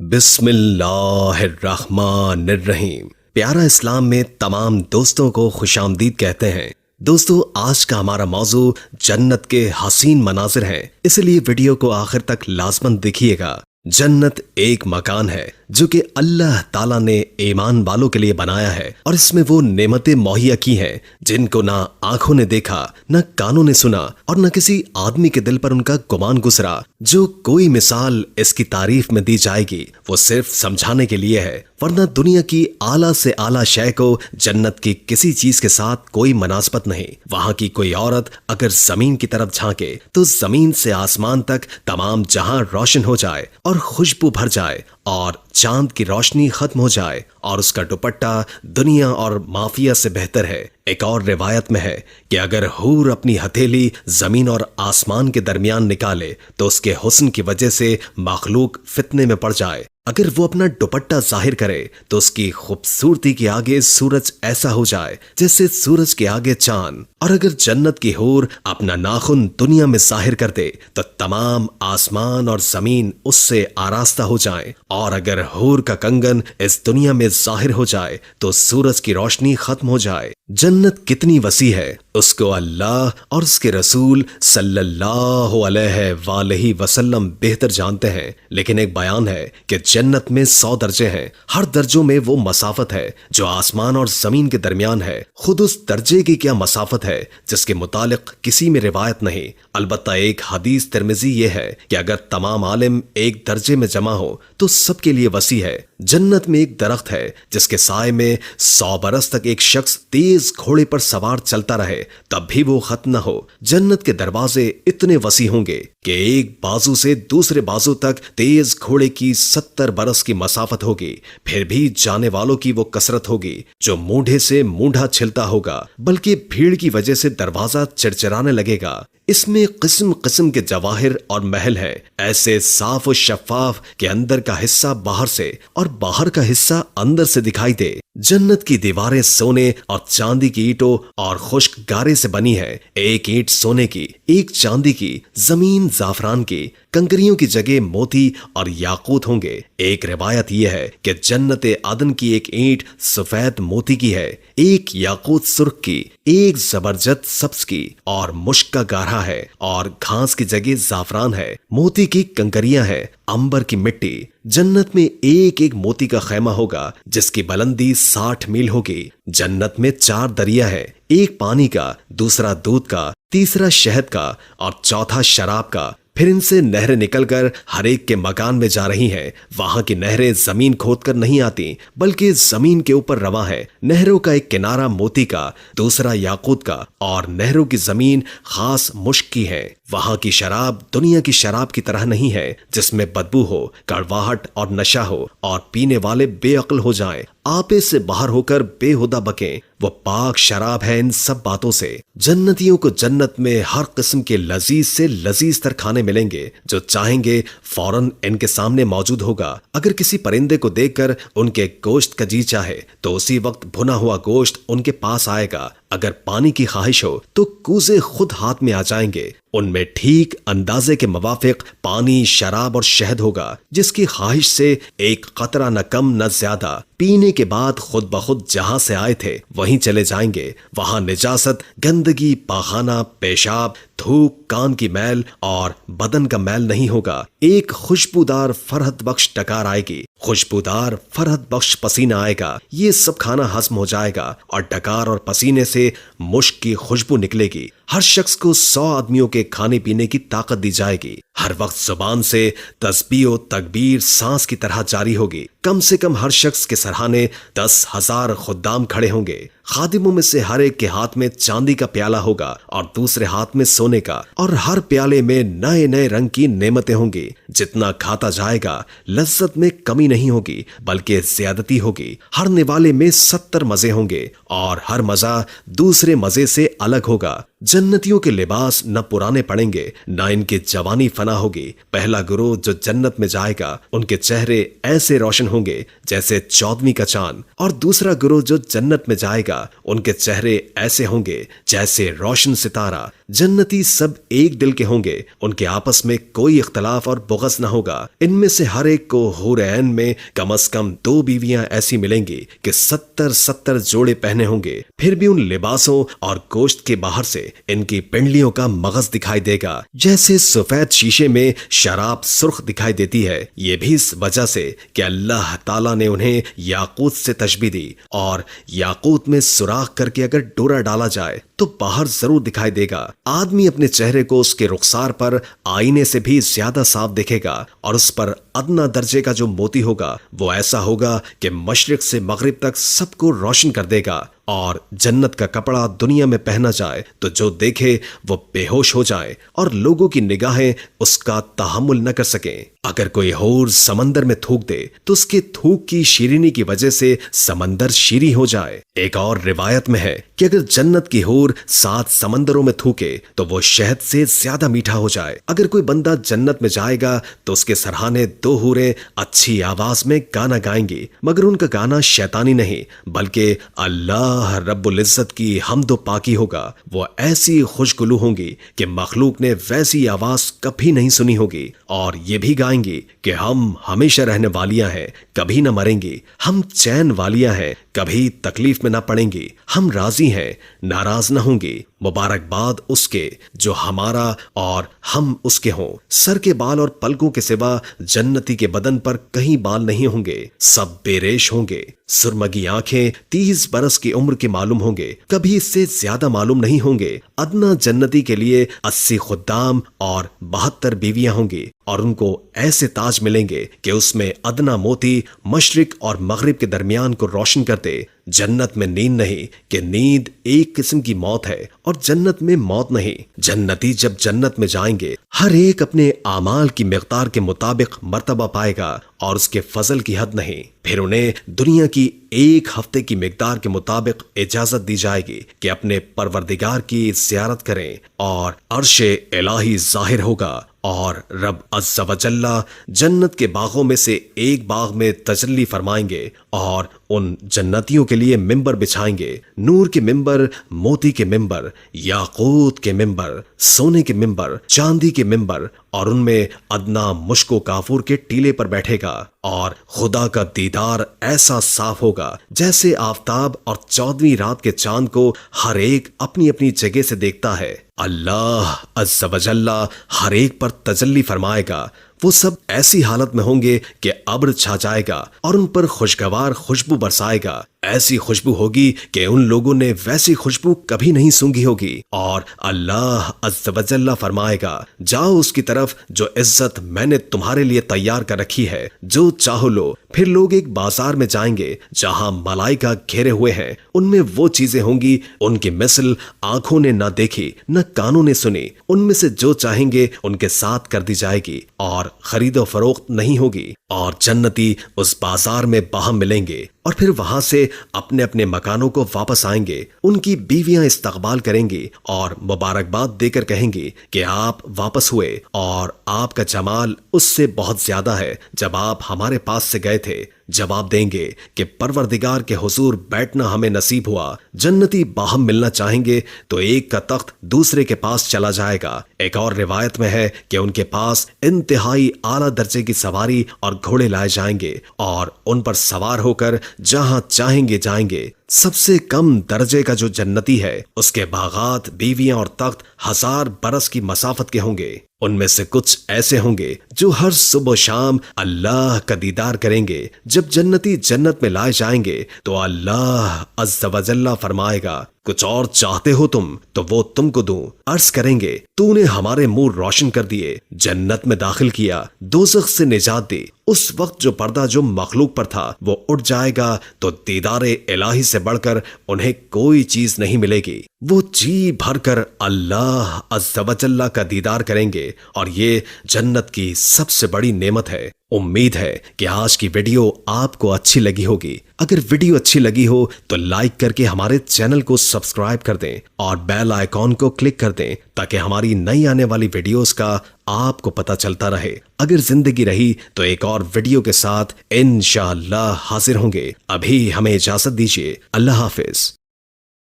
بسم اللہ الرحمن الرحیم۔ پیارا اسلام میں تمام دوستوں کو خوش آمدید کہتے ہیں۔ دوستو، آج کا ہمارا موضوع جنت کے حسین مناظر ہیں، اس لیے ویڈیو کو آخر تک لازماً دیکھیے گا۔ جنت ایک مکان ہے جو کہ اللہ تعالیٰ نے ایمان والوں کے لیے بنایا ہے، اور اس میں وہ نعمتیں مہیا کی ہیں جن کو نہ آنکھوں نے دیکھا، نہ کانوں نے سنا، اور نہ کسی آدمی کے دل پر ان کا گمان گزرا۔ جو کوئی مثال اس کی تعریف میں دی جائے گی وہ صرف سمجھانے کے لیے ہے، ورنہ دنیا کی اعلیٰ سے اعلیٰ شے کو جنت کی کسی چیز کے ساتھ کوئی مناسبت نہیں۔ وہاں کی کوئی عورت اگر زمین کی طرف جھانکے تو زمین سے آسمان تک تمام جہاں روشن ہو جائے اور خوشبو بھر جائے، اور چاند کی روشنی ختم ہو جائے، اور اس کا دوپٹہ دنیا اور مافیا سے بہتر ہے۔ ایک اور روایت میں ہے کہ اگر حور اپنی ہتھیلی زمین اور آسمان کے درمیان نکالے تو اس کے حسن کی وجہ سے مخلوق فتنے میں پڑ جائے۔ اگر وہ اپنا دوپٹہ ظاہر کرے تو اس کی خوبصورتی کے آگے سورج ایسا ہو جائے جیسے سورج کے آگے چاند، اور اگر جنت کی حور اپنا ناخن دنیا میں ظاہر کر دے تو تمام آسمان اور زمین اس سے آراستہ ہو جائیں، اور اگر حور کا کنگن اس دنیا میں ظاہر ہو جائے تو سورج کی روشنی ختم ہو جائے۔ جنت کتنی وسیع ہے اس کو اللہ اور اس کے رسول صلی اللہ علیہ وآلہ وسلم بہتر جانتے ہیں، لیکن ایک بیان ہے کہ جنت میں 100 درجے ہیں، ہر درجوں میں وہ مسافت ہے جو آسمان اور زمین کے درمیان ہے۔ خود اس درجے کی کیا مسافت ہے جس کے متعلق کسی میں روایت نہیں، البتہ ایک حدیث ترمذی یہ ہے کہ اگر تمام عالم ایک درجے میں جمع ہو تو سب کے لیے وسیع ہے۔ جنت میں ایک درخت ہے جس کے سائے میں 100 برس تک ایک شخص تیز گھوڑے پر سوار چلتا رہے تب بھی وہ ختم نہ ہو۔ جنت کے دروازے اتنے وسیع ہوں گے کہ ایک بازو سے دوسرے بازو تک تیز گھوڑے کی 70 برس کی مسافت ہوگی، پھر بھی جانے والوں کی وہ کثرت ہوگی جو مونڈھے سے مونڈھا چھلتا ہوگا، بلکہ بھیڑ کی وجہ سے دروازہ چرچرانے لگے گا۔ اس میں قسم قسم کے جواہر اور محل ہیں، ایسے صاف و شفاف کہ اندر کا حصہ باہر سے اور باہر کا حصہ اندر سے دکھائی دے۔ جنت کی دیواریں سونے اور چاندی کی اینٹوں اور خشک گارے سے بنی ہے، ایک اینٹ سونے کی، ایک چاندی کی، زمین زعفران کی، کنکریوں کی جگہ موتی اور یاقوت ہوں گے۔ ایک روایت یہ ہے کہ جنت عدن کی ایک اینٹ سفید موتی کی ہے، ایک یاقوت سرخ کی، ایک زبرجد سبز کی، اور مشک کا گارا ہے، اور گھاس کی جگہ زعفران ہے، موتی کی کنکریاں ہیں، عنبر کی مٹی۔ جنت میں ایک ایک موتی کا خیمہ ہوگا جس کی بلندی 60 میل ہوگی۔ جنت میں 4 دریا ہے، ایک پانی کا، دوسرا دودھ کا، تیسرا شہد کا، اور چوتھا شراب کا۔ پھر ان سے نہریں نکل کر ہر ایک کے مکان میں جا رہی ہیں۔ وہاں کی نہریں زمین کھود کر نہیں آتی بلکہ زمین کے اوپر رواں ہے۔ نہروں کا ایک کنارہ موتی کا، دوسرا یاقوت کا، اور نہروں کی زمین خاص مشک کی ہے۔ وہاں کی شراب دنیا کی شراب کی طرح نہیں ہے جس میں بدبو ہو، کڑواہٹ اور نشہ ہو، اور پینے والے بے عقل ہو جائیں، آپے سے باہر ہو کر بے ہدہ بکیں۔ وہ پاک شراب ہے ان سب باتوں سے۔ جنتیوں کو جنت میں ہر قسم کے لذیذ سے لذیذ تر کھانے ملیں گے، جو چاہیں گے فوراً ان کے سامنے موجود ہوگا۔ اگر کسی پرندے کو دیکھ کر ان کے گوشت کا جی چاہے تو اسی وقت بھنا ہوا گوشت ان کے پاس آئے گا۔ اگر پانی کی خواہش ہو تو کوزے خود ہاتھ میں آ جائیں گے۔ ان میں ٹھیک اندازے کے موافق پانی، شراب اور شہد ہوگا، جس کی خواہش سے ایک قطرہ نہ کم نہ زیادہ۔ پینے کے بعد خود بخود جہاں سے آئے تھے وہیں چلے جائیں گے۔ وہاں نجاست، گندگی، پاخانہ، پیشاب، تھوک، کان کی میل اور بدن کا میل نہیں ہوگا۔ ایک خوشبودار فرحت بخش ڈکار آئے گی، خوشبودار فرحت بخش پسینہ آئے گا۔ یہ سب کھانا ہضم ہو جائے گا اور ڈکار اور پسینے سے مشک کی خوشبو نکلے گی۔ ہر شخص کو 100 آدمیوں کے کھانے پینے کی طاقت دی جائے گی۔ ہر وقت زبان سے تسبیح و تکبیر سانس کی طرح جاری ہوگی۔ کم سے کم ہر شخص کے سرہانے 10,000 خدام کھڑے ہوں گے۔ خادموں میں سے ہر ایک کے ہاتھ میں چاندی کا پیالہ ہوگا اور دوسرے ہاتھ میں سونے کا، اور ہر پیالے میں نئے نئے رنگ کی نعمتیں ہوں گی۔ جتنا کھاتا جائے گا لذت میں کمی نہیں ہوگی بلکہ زیادتی ہوگی۔ ہر نوالے میں 70 مزے ہوں گے اور ہر مزہ دوسرے مزے سے الگ ہوگا۔ جنتیوں کے لباس نہ پرانے پڑیں گے نہ ان کی جوانی فنا ہوگی۔ پہلا گروہ جو جنت میں جائے گا ان کے چہرے ایسے روشن ہوں گے جیسے 14ویں کا چاند، اور دوسرا گروہ جو جنت میں جائے گا گا، ان کے چہرے ایسے ہوں گے جیسے روشن ستارہ۔ جنتی سب ایک دل کے ہوں گے، ان کے آپس میں کوئی اختلاف اور بغض نہ ہوگا۔ ان میں سے ہر ایک کو حور عین میں کم از کم 2 بیویاں ایسی ملیں گی کہ 70 جوڑے پہنے ہوں گے۔ پھر بھی ان لباسوں اور گوشت کے باہر سے ان کی پنڈلیوں کا مغز دکھائی دے گا، جیسے سفید شیشے میں شراب سرخ دکھائی دیتی ہے۔ یہ بھی اس وجہ سے کہ اللہ تعالیٰ نے انہیں یاقوت سے تشبیہ دی، اور یاقوت میں سوراخ کر کے اگر ڈورا ڈالا جائے تو باہر ضرور دکھائی دے گا۔ آدمی اپنے چہرے کو اس کے رخسار پر آئینے سے بھی زیادہ صاف دیکھے گا، اور اس پر ادنا درجے کا جو موتی ہوگا وہ ایسا ہوگا کہ مشرق سے مغرب تک سب کو روشن کر دے گا۔ اور جنت کا کپڑا دنیا میں پہنا جائے تو جو دیکھے وہ بے ہوش ہو جائے، اور لوگوں کی نگاہیں اس کا تحمل نہ کر سکیں۔ اگر کوئی حور سمندر میں تھوک دے تو اس کے تھوک کی شیرینی کی وجہ سے سمندر شیریں ہو جائے۔ ایک اور روایت میں ہے کہ اگر جنت کی حور 7 سمندروں میں تھوکے تو وہ شہد سے زیادہ میٹھا ہو جائے۔ اگر کوئی بندہ جنت میں جائے گا تو اس کے سرہانے 2 حوریں اچھی آواز میں گانا گائیں گی، مگر ان کا گانا شیطانی نہیں بلکہ اللہ رب العزت کی حمد و پاکی ہوگا۔ وہ ایسی خوشگلو ہوں گی کہ مخلوق نے ویسی آواز کبھی نہیں سنی ہوگی، اور یہ بھی گائیں گی کہ ہم ہمیشہ رہنے والیاں ہیں، کبھی نہ مریں گی، ہم چین والیاں ہیں، کبھی تکلیف میں نہ پڑیں گی، ہم راضی ہیں، ناراض نہ ہوں گی۔ مبارکباد اس کے جو ہمارا اور ہم اس کے ہوں۔ سر کے بال اور پلکوں کے سوا جنتی کے بدن پر کہیں بال نہیں ہوں گے، سب بے ریش ہوں گے۔ سرمگی آنکھیں 30 برس کی عمر کے معلوم ہوں گے، کبھی اس سے زیادہ معلوم نہیں ہوں گے۔ ادنا جنتی کے لیے 80 خدام اور 72 بیویاں ہوں گی، اور ان کو ایسے تاج ملیں گے کہ اس میں ادنا موتی مشرق اور مغرب کے درمیان کو روشن کرتے۔ جنت میں نیند نہیں کہ نیند ایک قسم کی موت ہے، اور جنت میں موت نہیں۔ جنتی جب جنت میں جائیں گے ہر ایک اپنے اعمال کی مقدار کے مطابق مرتبہ پائے گا، اور اس کے فضل کی حد نہیں۔ پھر انہیں دنیا کی 1 ہفتے کی مقدار کے مطابق اجازت دی جائے گی کہ اپنے پروردگار کی زیارت کریں، اور عرش الہی ظاہر ہوگا، اور رب عز و جل جنت کے باغوں میں سے ایک باغ میں تجلی فرمائیں گے، اور ان جنتیوں کے لیے ممبر بچھائیں گے، نور کے ممبر، موتی کے ممبر، یاقوت کے ممبر، سونے کے ممبر، چاندی کے ممبر، اور ان میں ادنا مشک و کافور کے ٹیلے پر بیٹھے گا، اور خدا کا دیدار ایسا صاف ہوگا جیسے آفتاب اور 14ویں رات کے چاند کو ہر ایک اپنی اپنی جگہ سے دیکھتا ہے۔ اللہ عز و جل ہر ایک پر تجلی فرمائے گا۔ وہ سب ایسی حالت میں ہوں گے کہ ابر چھا جائے گا، اور ان پر خوشگوار خوشبو برسائے گا۔ ایسی خوشبو ہوگی کہ ان لوگوں نے ویسی خوشبو کبھی نہیں سونگھی ہوگی۔ اور اللہ عز و جل فرمائے گا، جاؤ اس کی طرف جو عزت میں نے تمہارے لیے تیار کر رکھی ہے، جو چاہو لو۔ پھر لوگ ایک بازار میں جائیں گے جہاں ملائکہ گھیرے ہوئے ہیں، ان میں وہ چیزیں ہوں گی ان کی مثل آنکھوں نے نہ دیکھی نہ کانوں نے سنی۔ ان میں سے جو چاہیں گے ان کے ساتھ کر دی جائے گی، اور خرید و فروخت نہیں ہوگی۔ اور جنتی اس بازار میں باہم ملیں گے، اور پھر وہاں سے اپنے اپنے مکانوں کو واپس آئیں گے۔ ان کی بیویاں استقبال کریں گی اور مبارکباد دے کر کہیں گی کہ آپ واپس ہوئے، اور آپ کا جمال اس سے بہت زیادہ ہے جب آپ ہمارے پاس سے گئے تھے۔ جواب دیں گے کہ پروردگار کے حضور بیٹھنا ہمیں نصیب ہوا۔ جنتی باہم ملنا چاہیں گے تو ایک کا تخت دوسرے کے پاس چلا جائے گا۔ ایک اور روایت میں ہے کہ ان کے پاس انتہائی اعلیٰ درجے کی سواری اور گھوڑے لائے جائیں گے، اور ان پر سوار ہو کر جہاں چاہیں گے جائیں گے۔ سب سے کم درجے کا جو جنتی ہے اس کے باغات، بیویاں اور تخت 1000 برس کی مسافت کے ہوں گے۔ ان میں سے کچھ ایسے ہوں گے جو ہر صبح و شام اللہ کا دیدار کریں گے۔ جب جنتی جنت میں لائے جائیں گے تو اللہ عز و جل فرمائے گا، کچھ اور چاہتے ہو تم تو وہ تم کو دوں۔ عرض کریں گے، تو نے ہمارے منہ روشن کر دیے، جنت میں داخل کیا، دوزخ سے نجات دی۔ اس وقت جو پردہ جو مخلوق پر تھا وہ اٹھ جائے گا، تو دیدار الہی سے بڑھ کر انہیں کوئی چیز نہیں ملے گی۔ وہ جی بھر کر اللہ عز و جل کا دیدار کریں گے، اور یہ جنت کی سب سے بڑی نعمت ہے۔ امید ہے کہ آج کی ویڈیو آپ کو اچھی لگی ہوگی۔ اگر ویڈیو اچھی لگی ہو تو لائک کر کے ہمارے چینل کو سبسکرائب کر دیں، اور بیل آئیکن کو کلک کر دیں تاکہ ہماری نئی آنے والی ویڈیوز کا آپ کو پتہ چلتا رہے۔ اگر زندگی رہی تو ایک اور ویڈیو کے ساتھ انشاءاللہ حاضر ہوں گے۔ ابھی ہمیں اجازت دیجیے، اللہ حافظ۔